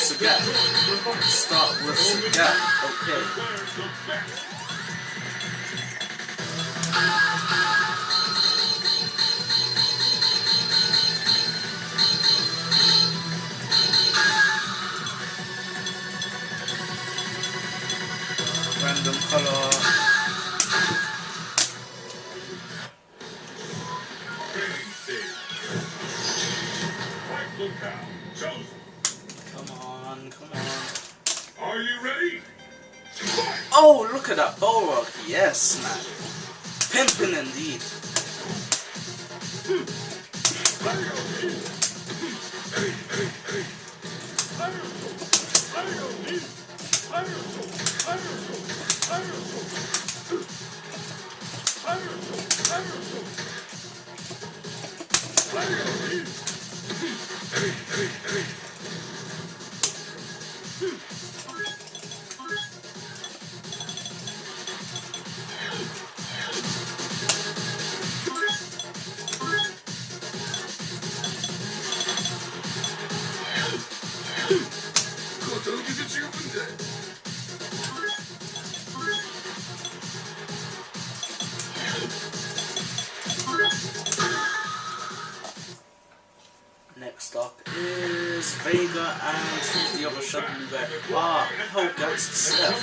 Sagat. Start with Sagat. Okay. Random color. Come on, come on. Are you ready? Oh, look at that Balrog. Yes, man. Pimpin' indeed. Next up is Vega and the other Shadaloo back. Ah, Hellgast Seth.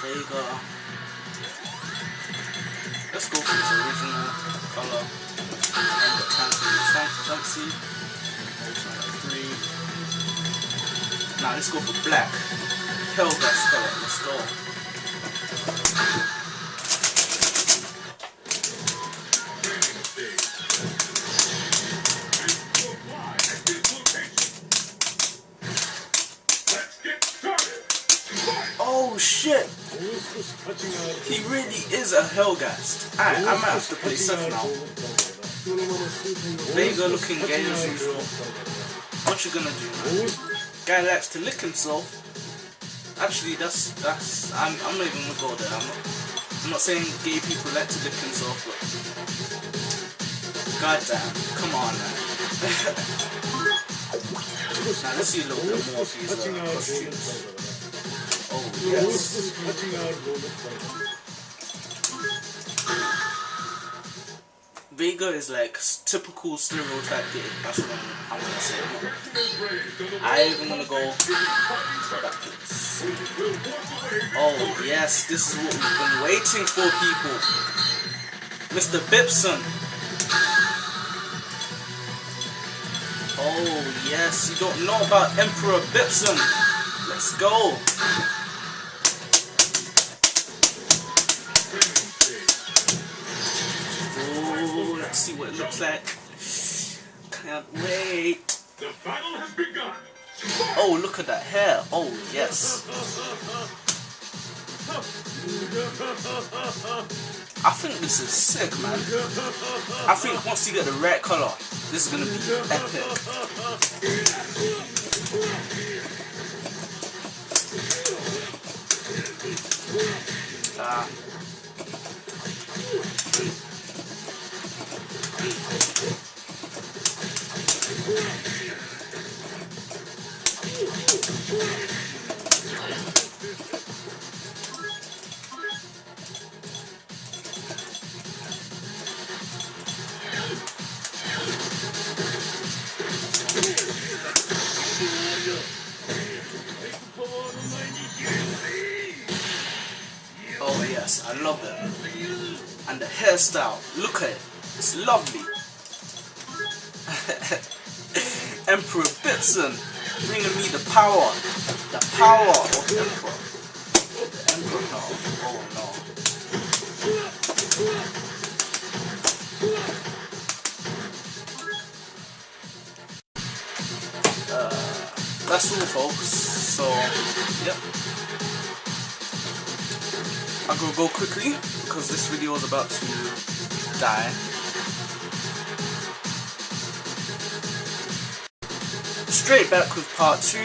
Vega. Let's go for his original color. And the fancy. Now let's go for black. Hellgast color. Let's go. Oh shit! He really is a Hellgast. Alright, I might have to play Seth now. Vega looking gay as usual. What you gonna do, man? Guy likes to lick himself. Actually, I'm not even gonna go there. I'm not saying gay people like to lick themselves, but goddamn, come on, man. Now let's see a little bit more of these costumes. Oh yes. Vega is like typical stereotype gay. That's what I'm gonna say. I even wanna go backwards. Oh yes, this is what we've been waiting for, people. Mr. Bison. Oh yes, you don't know about Emperor Bison. Let's go. Oh, let's see what it looks like. Can't wait. The battle has begun. Oh, look at that hair. Oh, yes. I think this is sick, man. I think once you get the right color, this is gonna be epic. Oh yes, I love it. And the hairstyle, look at it, it's lovely. Emperor Bison, bringing me the power of Emperor. Emperor power, oh no. That's all, folks. So, yep. I'm gonna go quickly because this video is about to die. Straight back with part 2.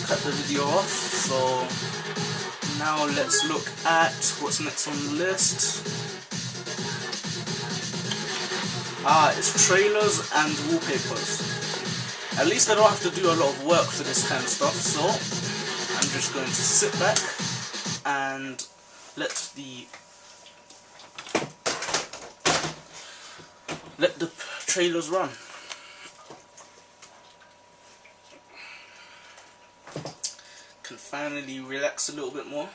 Cut the video off. So now let's look at what's next on the list. It's trailers and wallpapers. At least I don't have to do a lot of work for this kind of stuff, so I'm just going to sit back and let the trailers run. Can finally relax a little bit more.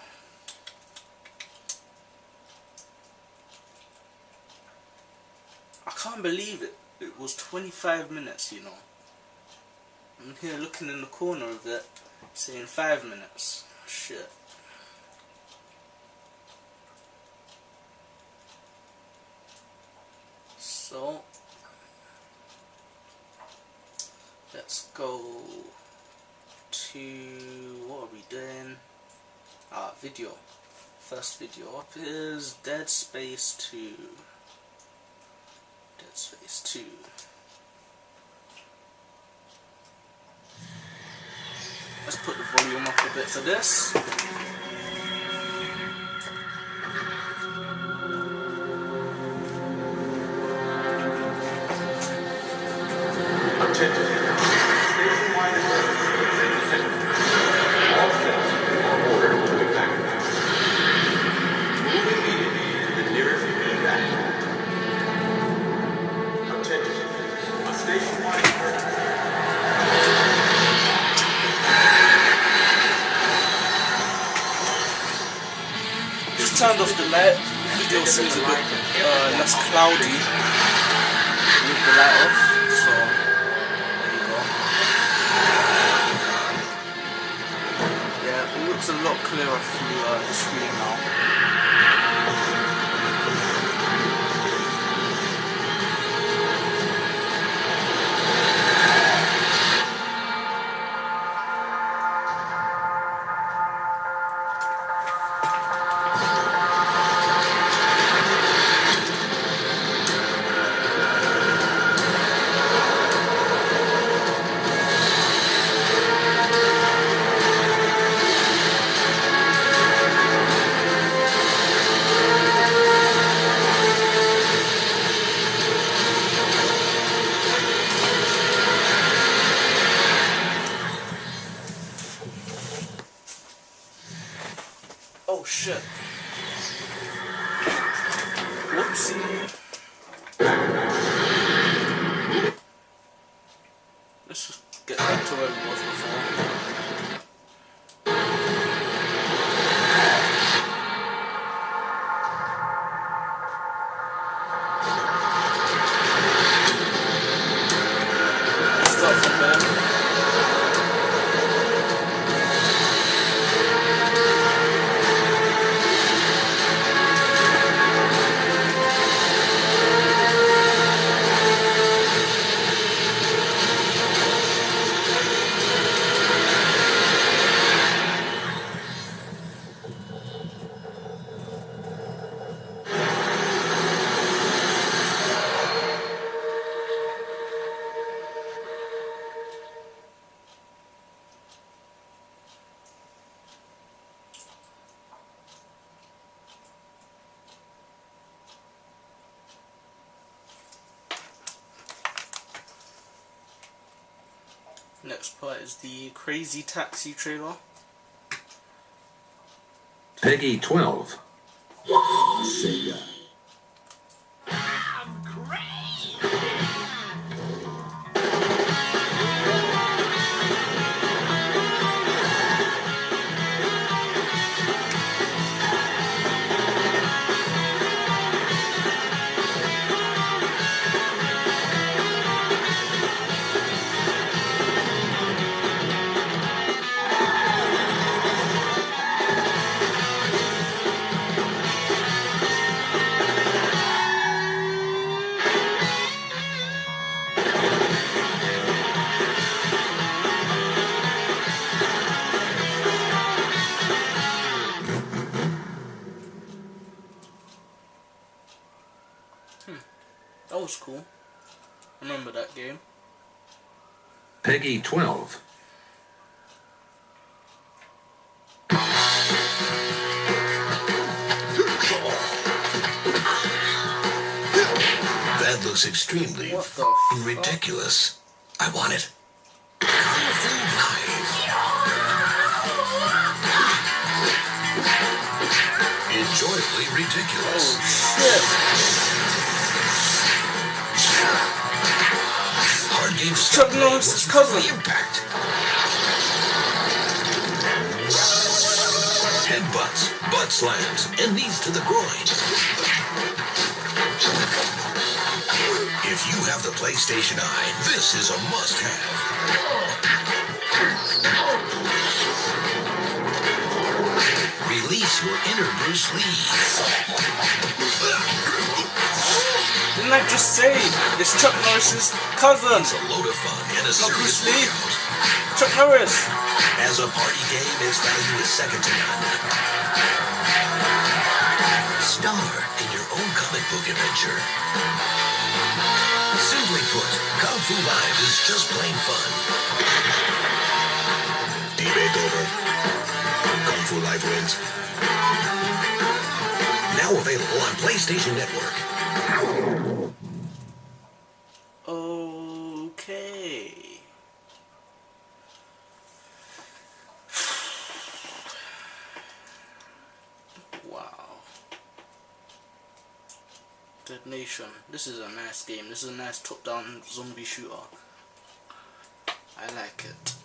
I can't believe it. It was 25 minutes, you know. I'm here looking in the corner of it, saying 5 minutes. Shit. So, let's go to, what are we doing? Video. First video up is Dead Space 2. Dead Space 2. Let's put the volume up a bit for this. Turned off the light. The video seems a bit less cloudy with the light off, so there you go. Yeah, it looks a lot clearer through the screen now. Oh shit. Whoopsie. Let's just get back to where it was before. Start from there. Next part is the Crazy Taxi trailer. Peggy 12. Sega. That was cool. I remember that game. Peggy 12. Bad looks extremely What the fuck? ridiculous. I want it. Colorful life. Enjoyably ridiculous. Oh shit! Hard game Chuck Norris's cousin. The impact. Headbutts, butt slams, and knees to the groin. If you have the PlayStation Eye, this is a must-have. Release your inner Bruce Lee. Didn't I just say it's Chuck Norris's cousin? It's a load of fun and a Not serious Bruce Lee. workout. Chuck Norris. As a party game, its value is second to none. Star in your own comic book adventure. Simply put, Kung Fu Live is just plain fun. Debate over. Kung Fu Live wins. Now available on PlayStation Network. Okay. Wow. Dead Nation. This is a nice game. This is a nice top-down zombie shooter. I like it.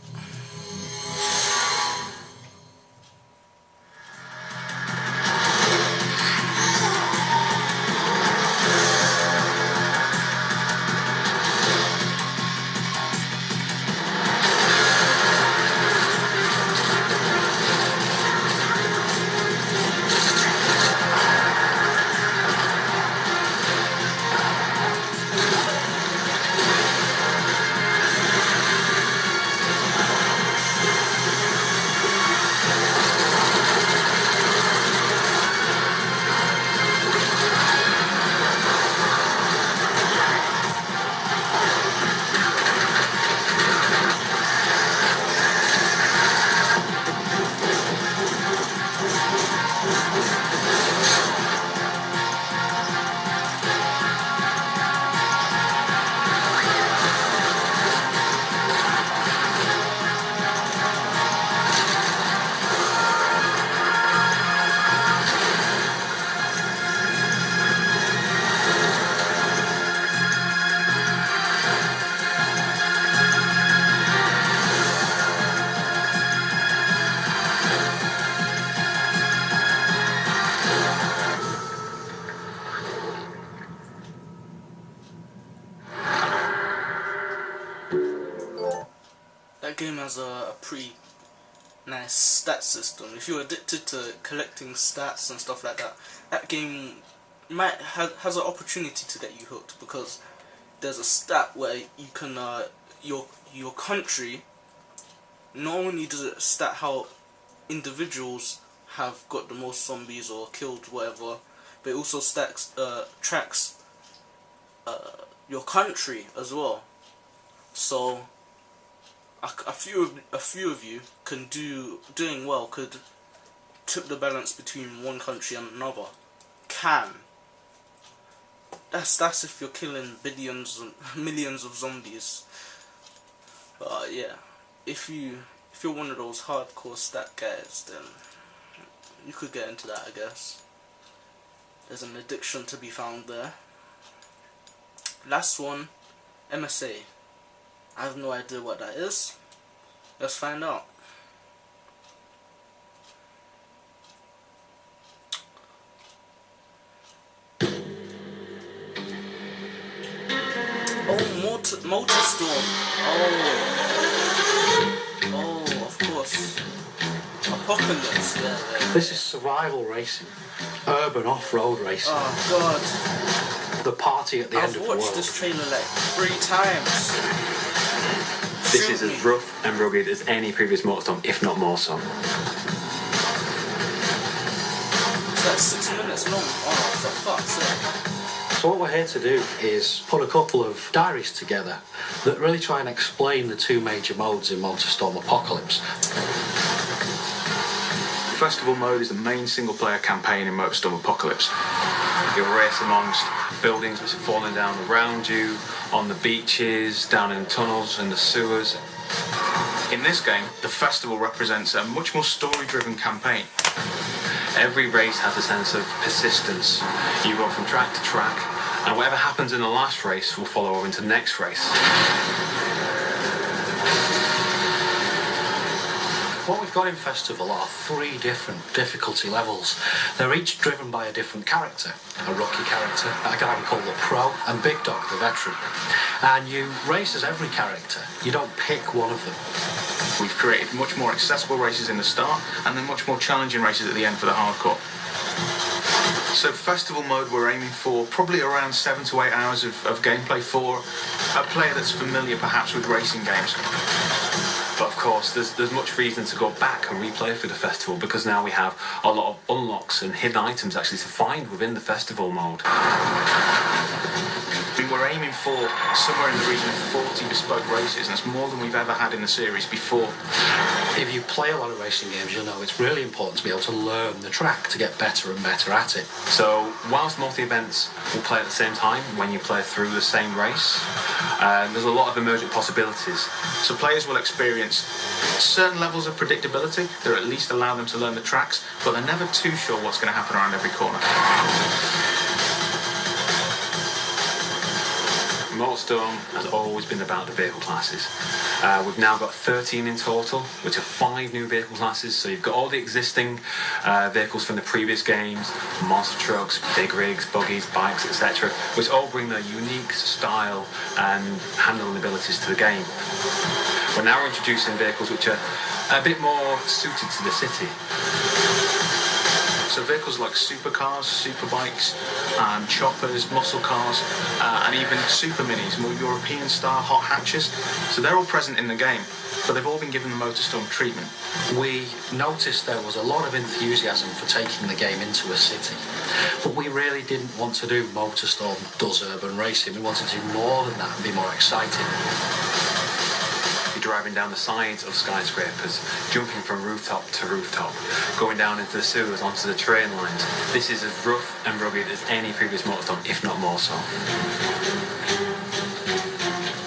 That game has a pretty nice stat system. If you're addicted to collecting stats and stuff like that, that game has an opportunity to get you hooked, because there's a stat where you can your country, not only does it stat how individuals have got the most zombies or killed whatever, but it also tracks your country as well. So a few of you can doing well could tip the balance between one country and another. That's if you're killing billions and millions of zombies. Yeah, if you're one of those hardcore stat guys, then you could get into that, I guess. There's an addiction to be found there. Last one, MSA. I have no idea what that is. Let's find out. Oh, Motorstorm. Oh, of course. Apocalypse. Yeah. This is survival racing, urban off-road racing. Oh God. The party at the end of the world. I've watched this trailer like 3 times. This is as rough and rugged as any previous Motorstorm, if not more so. It's like 6 minutes long. Oh, for fuck's sake. So what we're here to do is put a couple of diaries together that really try and explain the 2 major modes in Motorstorm Apocalypse. Festival mode is the main single-player campaign in Motorstorm Apocalypse. You'll race amongst buildings which are falling down around you, on the beaches, down in tunnels, in the sewers. In this game, the festival represents a much more story-driven campaign. Every race has a sense of persistence. You go from track to track, and whatever happens in the last race will follow over into the next race. What we've got in Festival are 3 different difficulty levels. They're each driven by a different character. A rookie character, a guy we call the Pro, and Big Dog, the veteran. And you race as every character. You don't pick one of them. We've created much more accessible races in the start, and then much more challenging races at the end for the hardcore. So festival mode, we're aiming for probably around 7 to 8 hours of gameplay for a player that's familiar perhaps with racing games. But of course, there's much reason to go back and replay through the festival, because now we have a lot of unlocks and hidden items actually to find within the festival mode. We're aiming for somewhere in the region of 40 bespoke races, and that's more than we've ever had in the series before. If you play a lot of racing games, you'll know it's really important to be able to learn the track to get better and better at it. So, whilst multi-events will play at the same time when you play through the same race, there's a lot of emergent possibilities. So players will experience certain levels of predictability that at least allow them to learn the tracks, but they're never too sure what's going to happen around every corner. Motorstorm has always been about the vehicle classes. We've now got 13 in total, which are 5 new vehicle classes. So you've got all the existing vehicles from the previous games, monster trucks, big rigs, buggies, bikes, etc., which all bring their unique style and handling abilities to the game. We're now introducing vehicles which are a bit more suited to the city. So vehicles like supercars, superbikes, choppers, muscle cars, and even super minis, more European style hot hatches. So they're all present in the game, but they've all been given the Motorstorm treatment. We noticed there was a lot of enthusiasm for taking the game into a city, but we really didn't want to do Motorstorm does urban racing. We wanted to do more than that and be more exciting. You're driving down the sides of skyscrapers, jumping from rooftop to rooftop, going down into the sewers, onto the train lines. This is as rough and rugged as any previous Motorstorm, if not more so.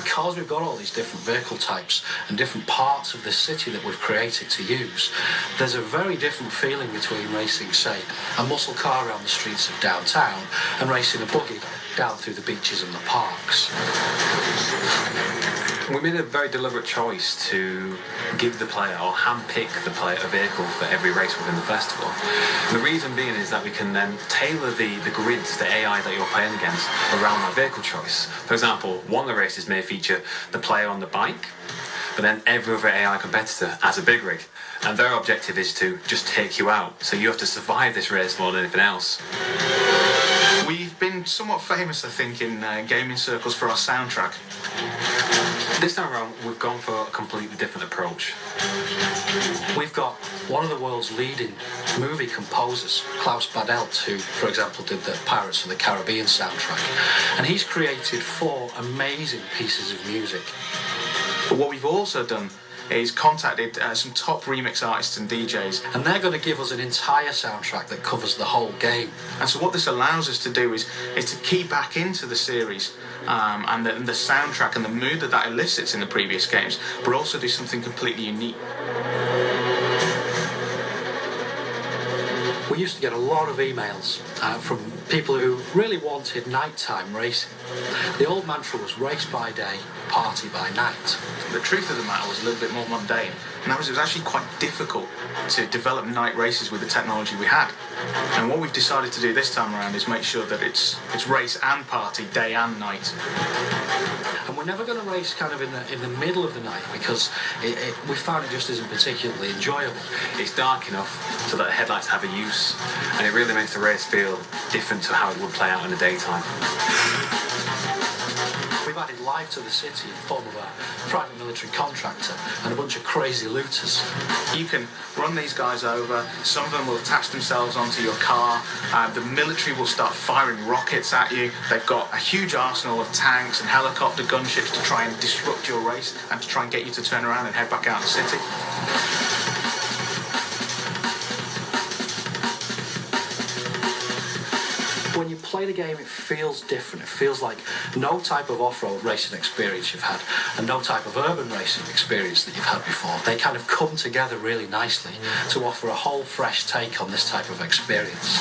Because we've got all these different vehicle types and different parts of the city that we've created to use, there's a very different feeling between racing, say, a muscle car around the streets of downtown and racing a buggy down through the beaches and the parks. We made a very deliberate choice to give the player, or hand-pick the player, a vehicle for every race within the festival. And the reason being is that we can then tailor the grids, the AI that you're playing against, around that vehicle choice. For example, one of the races may feature the player on the bike, but then every other AI competitor has a big rig. And their objective is to just take you out. So you have to survive this race more than anything else. We've been somewhat famous, I think, in gaming circles for our soundtrack. This time around, we've gone for a completely different approach. We've got one of the world's leading movie composers, Klaus Badelt, who, for example, did the Pirates of the Caribbean soundtrack. And he's created 4 amazing pieces of music. But what we've also done is contacted some top remix artists and DJs. And they're going to give us an entire soundtrack that covers the whole game. And so what this allows us to do is to key back into the series and the soundtrack and the mood that elicits in the previous games, but also do something completely unique. We used to get a lot of emails from people who really wanted nighttime racing. The old mantra was race by day, party by night. The truth of the matter was a little bit more mundane, and that was it was actually quite difficult to develop night races with the technology we had. And what we've decided to do this time around is make sure that it's race and party, day and night. And we're never going to race kind of in the middle of the night, because we found it just isn't particularly enjoyable. It's dark enough so that the headlights have a use, and it really makes the race feel different to how it would play out in the daytime. We've added life to the city in the form of a private military contractor and a bunch of crazy looters. You can run these guys over, some of them will attach themselves onto your car, the military will start firing rockets at you, they've got a huge arsenal of tanks and helicopter gunships to try and disrupt your race and to try and get you to turn around and head back out of the city. when you play the game, it feels different. It feels like no type of off-road racing experience you've had, and no type of urban racing experience that you've had before. They kind of come together really nicely to offer a whole fresh take on this type of experience.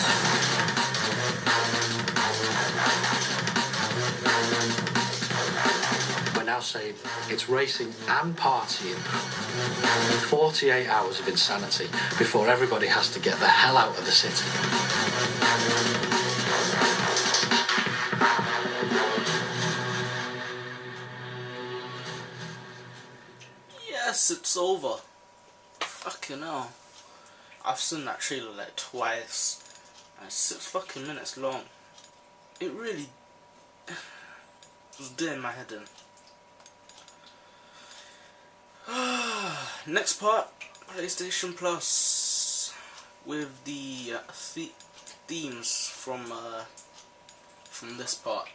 We're now saying it's racing and partying. 48 hours of insanity before everybody has to get the hell out of the city. Yes, it's over. Fucking hell. I've seen that trailer like twice. And it's 6 fucking minutes long. It really was doing my head in. Next part, PlayStation Plus, with the themes from this part.